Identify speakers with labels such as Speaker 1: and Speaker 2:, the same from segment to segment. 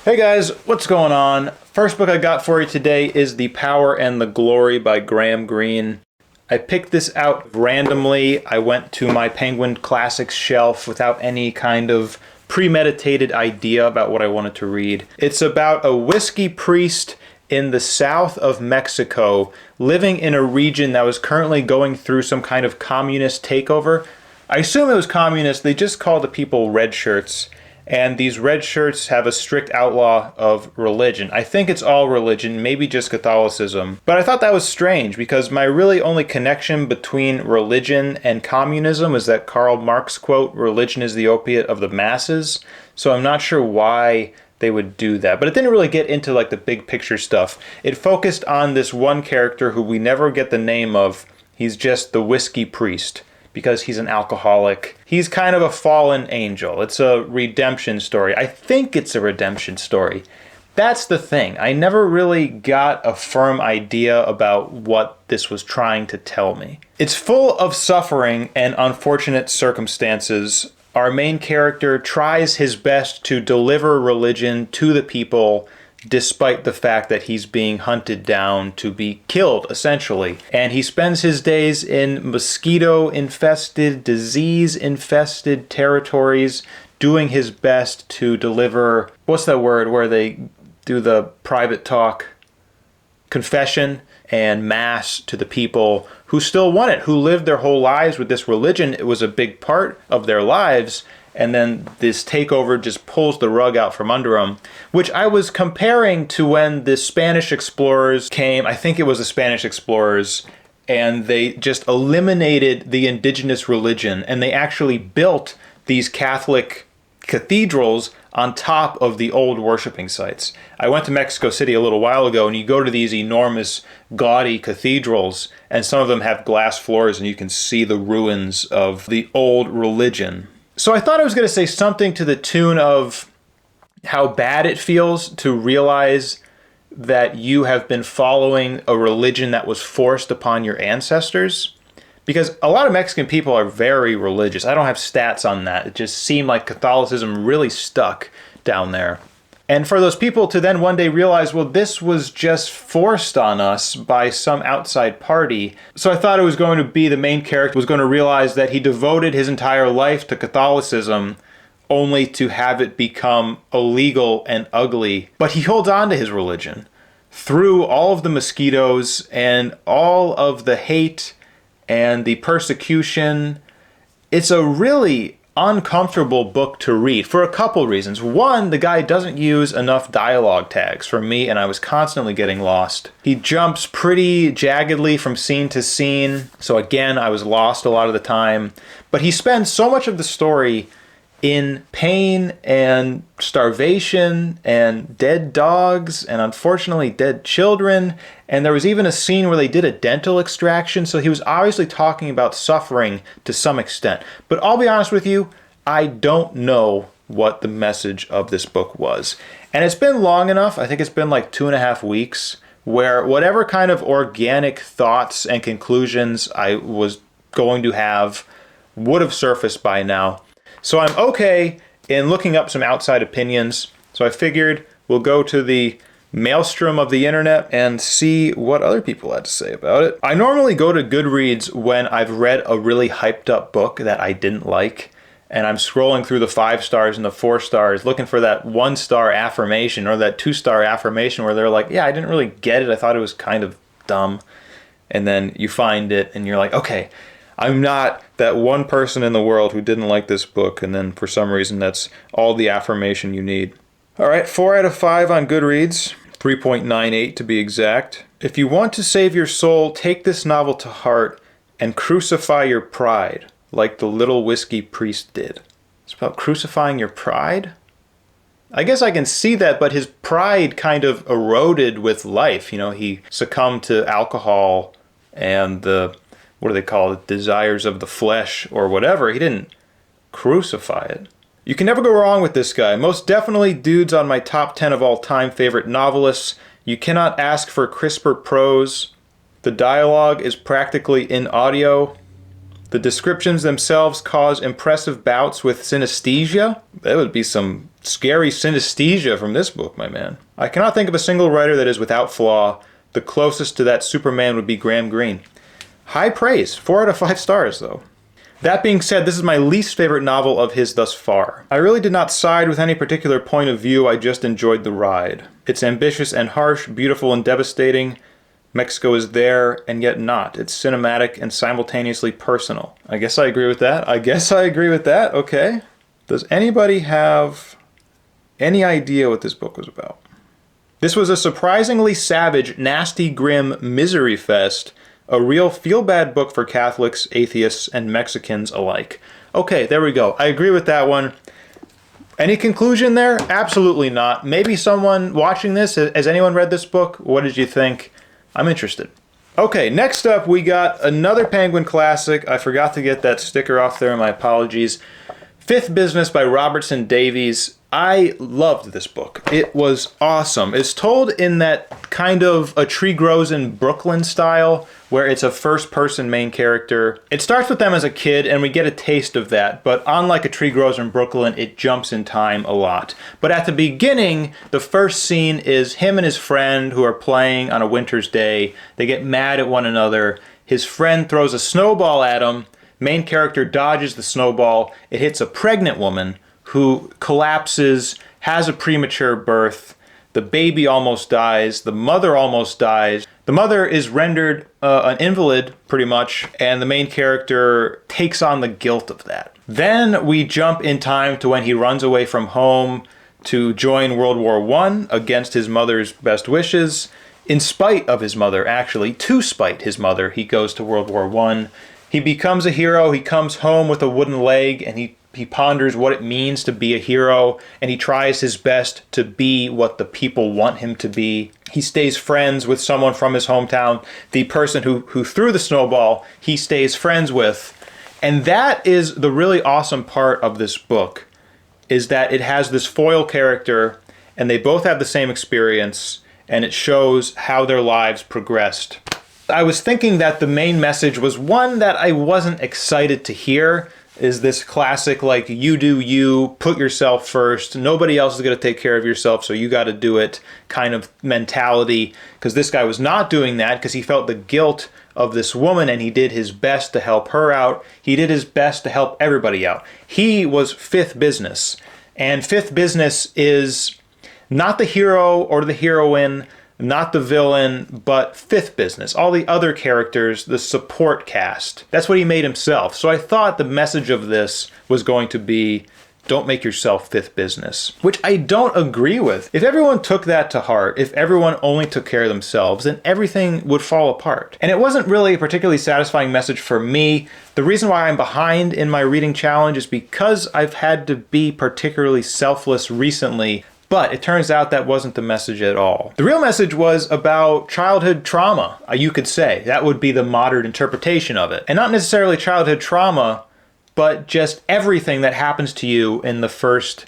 Speaker 1: Hey guys, what's going on? First book I got for you today is The Power and the Glory by Greene. I picked this out randomly. I went to my Penguin Classics shelf without any kind of premeditated idea about what I wanted to read. It's about a whiskey priest in the south of Mexico living in a region that was currently going through some kind of communist takeover. I assume it was communist. They just called the people red shirts. And these red shirts have a strict outlaw of religion. I think it's all religion, maybe just Catholicism. But I thought that was strange because my really only connection between religion and communism is that Karl Marx quote, "Religion is the opiate of the masses." So I'm not sure why they would do that. But it didn't really get into like the big picture stuff. It focused on this one character who we never get the name of. He's just the whiskey priest, because he's an alcoholic. He's kind of a fallen angel. It's a redemption story. I think it's a redemption story. That's the thing. I never really got a firm idea about what this was trying to tell me. It's full of suffering and unfortunate circumstances. Our main character tries his best to deliver religion to the people despite the fact that he's being hunted down to be killed, essentially. And he spends his days in mosquito-infested, disease-infested territories, doing his best to deliver, what's that word where they do the private talk? Confession and mass to the people who still want it, who lived their whole lives with this religion. It was a big part of their lives. And then this takeover just pulls the rug out from under them, which I was comparing to when the Spanish explorers came. I think it was the Spanish explorers, and they just eliminated the indigenous religion, and they actually built these Catholic cathedrals on top of the old worshiping sites. I went to Mexico City a little while ago, and you go to these enormous, gaudy cathedrals, and some of them have glass floors, and you can see the ruins of the old religion. So I thought I was going to say something to the tune of how bad it feels to realize that you have been following a religion that was forced upon your ancestors. Because a lot of Mexican people are very religious. I don't have stats on that. It just seemed like Catholicism really stuck down there. And for those people to then one day realize, well, this was just forced on us by some outside party. So I thought it was going to be the main character was going to realize that he devoted his entire life to Catholicism only to have it become illegal and ugly. But he holds on to his religion through all of the mosquitoes and all of the hate and the persecution. It's a really uncomfortable book to read for a couple reasons. One, the guy doesn't use enough dialogue tags for me, and I was constantly getting lost. He jumps pretty jaggedly from scene to scene, so again, I was lost a lot of the time. But he spends so much of the story in pain and starvation and dead dogs and unfortunately dead children. And there was even a scene where they did a dental extraction. So he was obviously talking about suffering to some extent. But I'll be honest with you, I don't know what the message of this book was. And it's been long enough, I think it's been like 2.5 weeks, where whatever kind of organic thoughts and conclusions I was going to have would have surfaced by now. So I'm okay in looking up some outside opinions. So I figured we'll go to the maelstrom of the internet and see what other people had to say about it. I normally go to Goodreads when I've read a really hyped up book that I didn't like, and I'm scrolling through the 5 stars and the 4 stars looking for that 1-star affirmation or that 2-star affirmation where they're like, yeah, I didn't really get it. I thought it was kind of dumb. And then you find it and you're like, okay, I'm not that one person in the world who didn't like this book, and then for some reason that's all the affirmation you need. All right, 4 out of 5 on Goodreads, 3.98 to be exact. If you want to save your soul, take this novel to heart and crucify your pride, like the little whiskey priest did. It's about crucifying your pride? I guess I can see that, but his pride kind of eroded with life. You know, he succumbed to alcohol and the, what do they call it, desires of the flesh or whatever. He didn't crucify it. You can never go wrong with this guy. Most definitely dude's on my top 10 of all time favorite novelists. You cannot ask for crisper prose. The dialogue is practically in audio. The descriptions themselves cause impressive bouts with synesthesia. That would be some scary synesthesia from this book, my man. I cannot think of a single writer that is without flaw. The closest to that Superman would be Graham Greene. High praise. 4 out of 5 stars, though. That being said, this is my least favorite novel of his thus far. I really did not side with any particular point of view, I just enjoyed the ride. It's ambitious and harsh, beautiful and devastating. Mexico is there, and yet not. It's cinematic and simultaneously personal. I guess I agree with that. Okay. Does anybody have any idea what this book was about? This was a surprisingly savage, nasty, grim misery fest. A real feel-bad book for Catholics, atheists, and Mexicans alike. Okay, there we go. I agree with that one. Any conclusion there? Absolutely not. Maybe someone watching this, has anyone read this book? What did you think? I'm interested. Okay, next up we got another Penguin classic. I forgot to get that sticker off there, my apologies. Fifth Business by Robertson Davies. I loved this book. It was awesome. It's told in that kind of A Tree Grows in Brooklyn style, where it's a first-person main character. It starts with them as a kid, and we get a taste of that, but unlike A Tree Grows in Brooklyn, it jumps in time a lot. But at the beginning, the first scene is him and his friend who are playing on a winter's day. They get mad at one another. His friend throws a snowball at him. Main character dodges the snowball. It hits a pregnant woman who collapses, has a premature birth. The baby almost dies. The mother almost dies. The mother is rendered an invalid, pretty much, and the main character takes on the guilt of that. Then we jump in time to when he runs away from home to join World War I against his mother's best wishes. In spite of his mother, actually, to spite his mother, he goes to World War I. He becomes a hero. He comes home with a wooden leg, and he ponders what it means to be a hero, and he tries his best to be what the people want him to be. He stays friends with someone from his hometown. The person who threw the snowball, he stays friends with. And that is the really awesome part of this book, is that it has this foil character, and they both have the same experience, and it shows how their lives progressed. I was thinking that the main message was one that I wasn't excited to hear, is this classic, like, you do you, put yourself first, nobody else is going to take care of yourself, so you got to do it kind of mentality. Because this guy was not doing that because he felt the guilt of this woman, and he did his best to help her out. He did his best to help everybody out. He was fifth business. And fifth business is not the hero or the heroine, not the villain, but fifth business. All the other characters, the support cast. That's what he made himself. So I thought the message of this was going to be, don't make yourself fifth business, which I don't agree with. If everyone took that to heart, if everyone only took care of themselves, then everything would fall apart. And it wasn't really a particularly satisfying message for me. The reason why I'm behind in my reading challenge is because I've had to be particularly selfless recently. But it turns out that wasn't the message at all. The real message was about childhood trauma, you could say. That would be the modern interpretation of it. And not necessarily childhood trauma, but just everything that happens to you in the first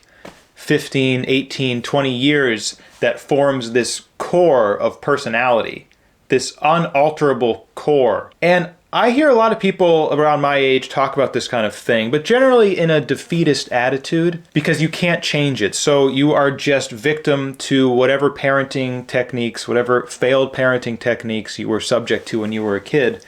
Speaker 1: 15, 18, 20 years that forms this core of personality, this unalterable core. And I hear a lot of people around my age talk about this kind of thing, but generally in a defeatist attitude, because you can't change it. So you are just victim to whatever parenting techniques, whatever failed parenting techniques you were subject to when you were a kid,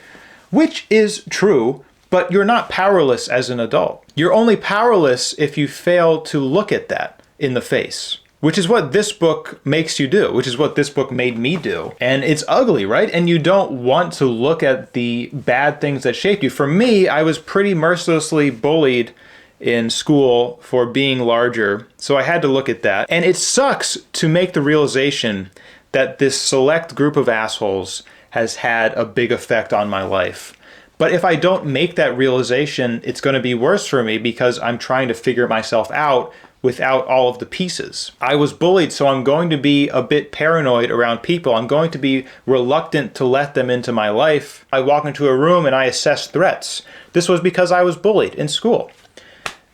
Speaker 1: which is true, but you're not powerless as an adult. You're only powerless if you fail to look at that in the face. Which is what this book makes you do, which is what this book made me do. And it's ugly, right? And you don't want to look at the bad things that shaped you. For me, I was pretty mercilessly bullied in school for being larger, so I had to look at that. And it sucks to make the realization that this select group of assholes has had a big effect on my life. But if I don't make that realization, it's going to be worse for me because I'm trying to figure myself out without all of the pieces. I was bullied, so I'm going to be a bit paranoid around people. I'm going to be reluctant to let them into my life. I walk into a room and I assess threats. This was because I was bullied in school.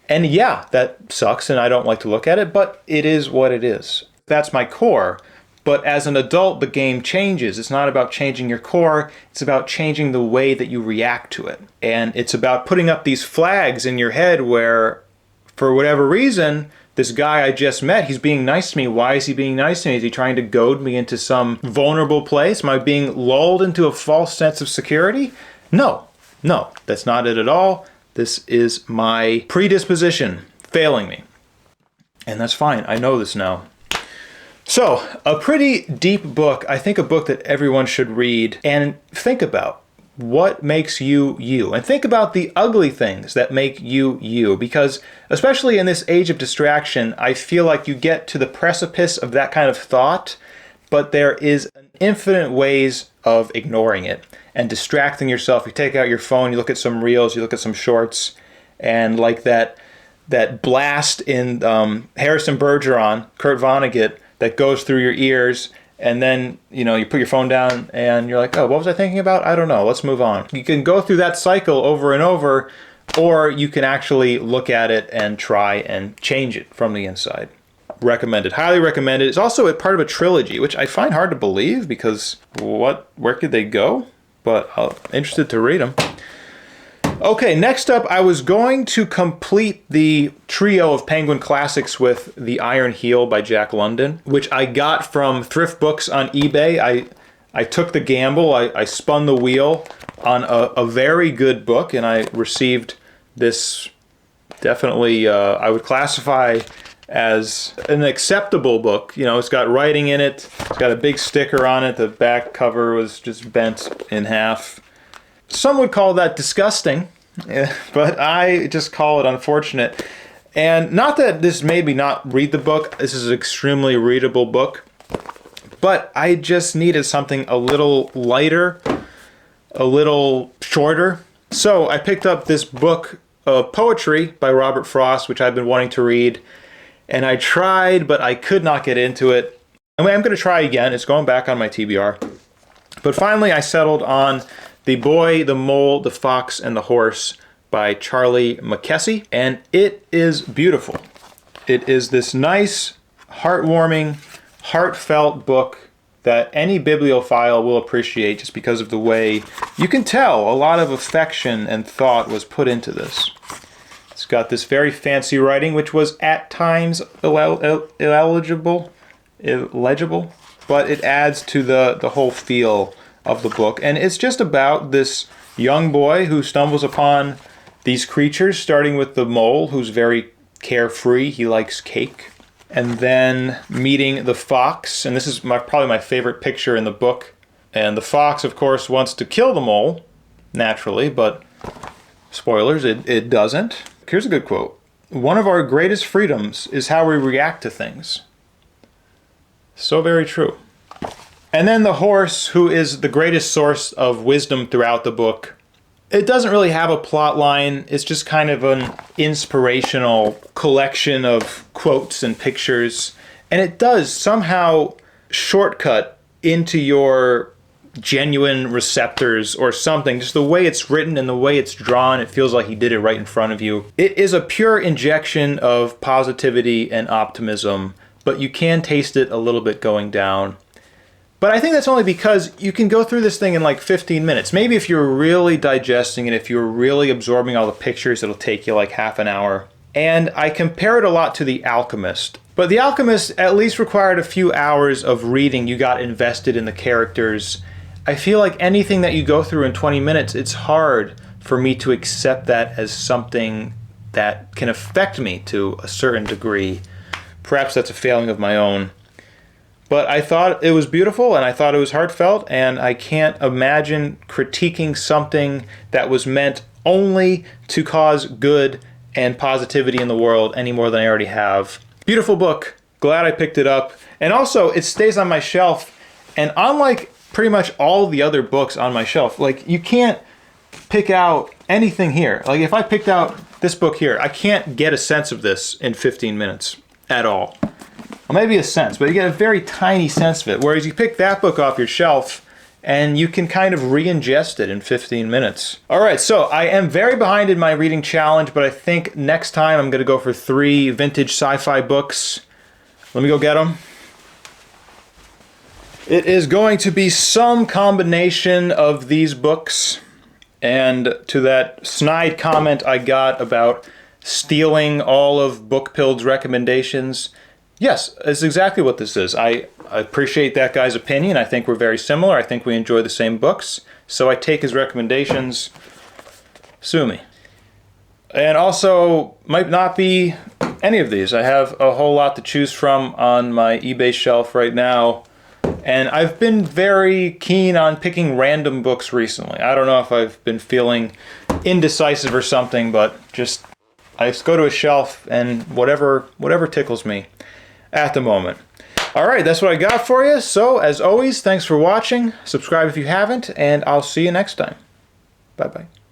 Speaker 1: And yeah, that sucks and I don't like to look at it, but it is what it is. That's my core. But as an adult, the game changes. It's not about changing your core. It's about changing the way that you react to it. And it's about putting up these flags in your head where, for whatever reason, this guy I just met, he's being nice to me. Why is he being nice to me? Is he trying to goad me into some vulnerable place? Am I being lulled into a false sense of security? No, that's not it at all. This is my predisposition failing me. And that's fine. I know this now. So, a pretty deep book. I think a book that everyone should read and think about. What makes you you? And think about the ugly things that make you you. Because especially in this age of distraction, I feel like you get to the precipice of that kind of thought, but there is infinite ways of ignoring it and distracting yourself. You take out your phone, you look at some reels, you look at some shorts, and like that blast in Harrison Bergeron, Kurt Vonnegut, that goes through your ears, and then, you put your phone down and you're like, oh, what was I thinking about? I don't know. Let's move on. You can go through that cycle over and over, or you can actually look at it and try and change it from the inside. Recommended. Highly recommended. It's also a part of a trilogy, which I find hard to believe because where could they go? But I'm interested to read them. Okay, next up, I was going to complete the trio of Penguin classics with The Iron Heel by Jack London, which I got from thrift books on eBay. I took the gamble. I spun the wheel on a very good book, and I received this definitely, I would classify as an acceptable book. It's got writing in it. It's got a big sticker on it. The back cover was just bent in half. Some would call that disgusting, but I just call it unfortunate. And not that this made me not read the book. This is an extremely readable book. But I just needed something a little lighter, a little shorter. So I picked up this book of poetry by Robert Frost, which I've been wanting to read. And I tried, but I could not get into it. I'm going to try again. It's going back on my TBR. But finally I settled on The Boy, the Mole, the Fox, and the Horse by Charlie Mackesy, and it is beautiful. It is this nice, heartwarming, heartfelt book that any bibliophile will appreciate just because of the way you can tell a lot of affection and thought was put into this. It's got this very fancy writing, which was at times illegible, but it adds to the whole feel of the book. And it's just about this young boy who stumbles upon these creatures, starting with the mole, who's very carefree. He likes cake. And then meeting the fox, and this is probably my favorite picture in the book. And the fox, of course, wants to kill the mole, naturally, but spoilers, it doesn't. Here's a good quote. One of our greatest freedoms is how we react to things. So very true. And then the horse, who is the greatest source of wisdom throughout the book. It doesn't really have a plot line. It's just kind of an inspirational collection of quotes and pictures. And it does somehow shortcut into your genuine receptors or something. Just the way it's written and the way it's drawn, it feels like he did it right in front of you. It is a pure injection of positivity and optimism, but you can taste it a little bit going down. But I think that's only because you can go through this thing in like 15 minutes. Maybe if you're really digesting it, if you're really absorbing all the pictures, it'll take you like half an hour. And I compare it a lot to The Alchemist. But The Alchemist at least required a few hours of reading. You got invested in the characters. I feel like anything that you go through in 20 minutes, it's hard for me to accept that as something that can affect me to a certain degree. Perhaps that's a failing of my own. But I thought it was beautiful, and I thought it was heartfelt, and I can't imagine critiquing something that was meant only to cause good and positivity in the world any more than I already have. Beautiful book. Glad I picked it up. And also, it stays on my shelf, and unlike pretty much all the other books on my shelf, like, you can't pick out anything here. Like, if I picked out this book here, I can't get a sense of this in 15 minutes at all. Well, maybe a sense, but you get a very tiny sense of it. Whereas you pick that book off your shelf and you can kind of re-ingest it in 15 minutes. All right, so I am very behind in my reading challenge, but I think next time I'm going to go for 3 vintage sci-fi books. Let me go get them. It is going to be some combination of these books. And to that snide comment I got about stealing all of Bookpild's recommendations. Yes, it's exactly what this is. I appreciate that guy's opinion. I think we're very similar. I think we enjoy the same books. So I take his recommendations. Sue me. And also, might not be any of these. I have a whole lot to choose from on my eBay shelf right now. And I've been very keen on picking random books recently. I don't know if I've been feeling indecisive or something, but just I just go to a shelf and whatever tickles me at the moment. All right, that's what I got for you. So, as always, thanks for watching. Subscribe if you haven't, and I'll see you next time. Bye-bye.